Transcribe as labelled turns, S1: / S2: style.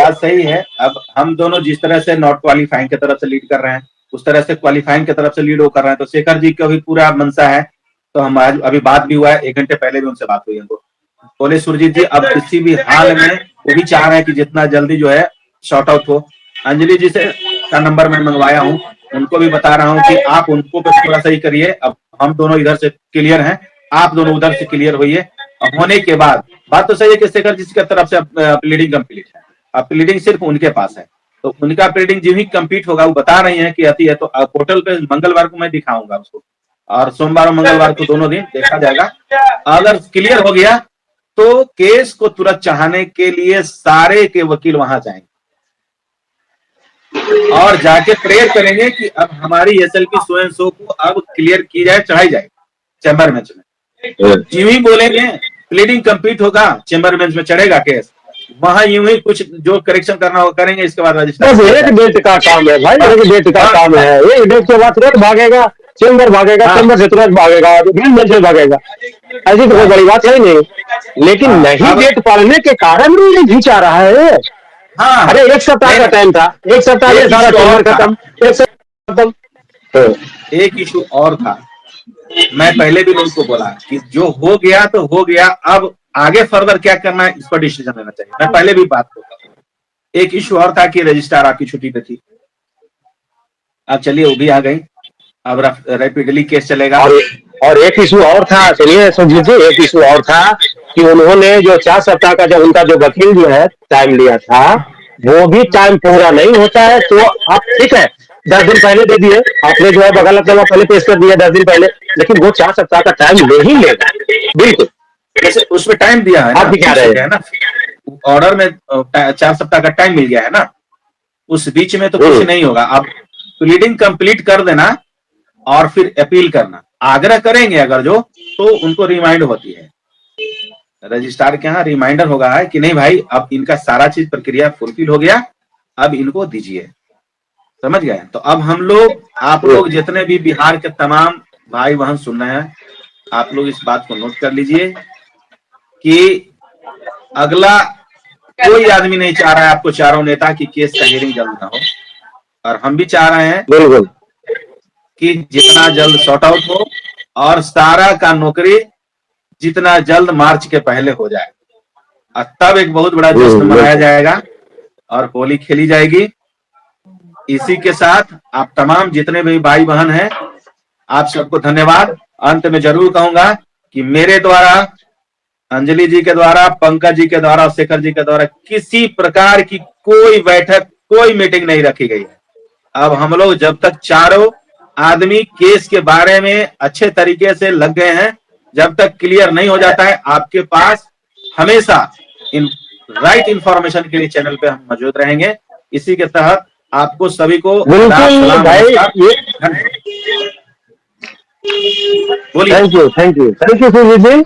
S1: बात सही है। अब हम दोनों जिस तरह से नॉट क्वालिफाइंग की तरफ से लीड कर रहे हैं, उस तरह से क्वालिफाइंग की तरफ से लीड वो कर रहे हैं, तो शेखर जी का भी पूरा मनसा है। तो हम आज अभी बात भी हुआ है, 1 घंटे पहले भी उनसे बात हुई हमको, बोले सुरजीत जी अब किसी भी हाल में वो भी चाह रहे हैं कि जितना जल्दी जो है शॉर्ट आउट हो। अंजलि जी से का नंबर मैं मंगवाया हूँ, उनको भी बता रहा हूँ कि आप उनको थोड़ा सा ही करिए। अब हम दोनों इधर से क्लियर हैं, आप दोनों उधर से क्लियर होइए। होने के बाद बात तो सही है कि शेखर जी की तरफ से प्लीडिंग कंप्लीट है, अब प्लीडिंग सिर्फ उनके पास है, तो उनका प्लीडिंग जो ही कंप्लीट होगा, वो बता रही है कि अति है, तो पोर्टल पे मंगलवार को मैं दिखाऊंगा उसको, और सोमवार और मंगलवार को दोनों दिन देखा जाएगा। अगर क्लियर हो गया तो केस को तुरंत चाहने के लिए सारे के वकील वहां जाएंगे और जाके प्रेयर करेंगे कि अब हमारी एसएलपी सो एंड सो को अब क्लियर की जाए, चढ़ाई जाए चैम्बर बेंच में। यूं ही बोलेंगे प्लीडिंग कंप्लीट होगा, चैम्बर बेंच में चढ़ेगा केस, वहां यूं ही कुछ जो करेक्शन करना हो करेंगे, इसके बाद रजिस्टर।
S2: एक डेट का काम है भाई, एक डेट का काम है, एक डेट के बाद तुरंत भागेगा चैम्बर, भागेगा चैम्बर से तुरंत भागेगा बेंच से भागेगा, ऐसी तो कोई बड़ी बात है नहीं। लेकिन नहीं डेट पालने के कारण भी घिंचा रहा है।
S1: हाँ,
S2: अरे 1 सप्ताह का टाइम था, 1 सप्ताह में सारा चैम्बर खत्म, 1 सप्ताह खत्म।
S1: एक इशू और था, मैं पहले भी उनको बोला कि जो हो गया तो हो गया, अब आगे फर्दर क्या करना है इस पर डिसीजन लेना चाहिए। मैं पहले भी बात करता हूँ। एक इशू और था कि रजिस्ट्रार आपकी छुट्टी पे थी, अब चलिए वो भी आ गई, अब रैपिडली केस चलेगा।
S2: और एक इशू और था, चलिए संजीव जी, एक इशू और था कि उन्होंने जो 4 सप्ताह का जब उनका जो वकील जो है टाइम लिया था, वो भी टाइम पूरा नहीं होता है। तो आप ठीक है 10 दिन पहले दे दिए आपने, जो है वकालतनामा पहले पेश कर दिया 10 दिन पहले, लेकिन वो 4 सप्ताह का टाइम ले ही लेगा। बिल्कुल,
S1: जैसे उसमें टाइम दिया है,
S2: आप भी क्या रहे हैं
S1: ना, ऑर्डर में 4 सप्ताह का टाइम मिल गया है ना, उस बीच में तो कुछ नहीं होगा। आप प्लीडिंग कंप्लीट कर देना और फिर अपील करना, आग्रह करेंगे अगर जो, तो उनको रिमाइंड होती है, रजिस्ट्रार के यहाँ रिमाइंडर होगा है कि नहीं भाई अब इनका सारा चीज प्रक्रिया फुलफिल हो गया, अब इनको दीजिए। समझ गए? तो अब हम लोग, आप लोग जितने भी बिहार के तमाम भाई बहन सुन रहे हैं, आप लोग इस बात को नोट कर लीजिए कि अगला कोई आदमी नहीं चाह रहा है आपको चारों नेता की केस का हियरिंग जल्द ना हो, और हम भी चाह रहे हैं
S2: बिल्कुल
S1: कि जितना जल्द सॉर्ट आउट हो और सारा का नौकरी जितना जल्द मार्च के पहले हो जाए, और तब एक बहुत बड़ा जश्न मनाया जाएगा और होली खेली जाएगी। इसी के साथ आप तमाम जितने भी भाई बहन हैं, आप सबको धन्यवाद। अंत में जरूर कहूंगा कि मेरे द्वारा, अंजलि जी के द्वारा, पंकज जी के द्वारा और शेखर जी के द्वारा किसी प्रकार की कोई बैठक, कोई मीटिंग नहीं रखी गई है। अब हम लोग जब तक चारों आदमी केस के बारे में अच्छे तरीके से लग गए हैं, जब तक क्लियर नहीं हो जाता है, आपके पास हमेशा राइट इंफॉर्मेशन के लिए चैनल पे हम मौजूद रहेंगे। इसी के तहत आपको सभी को
S2: बिल्कुल भाई,
S1: बोलिए।
S2: Thank you Sujit ji.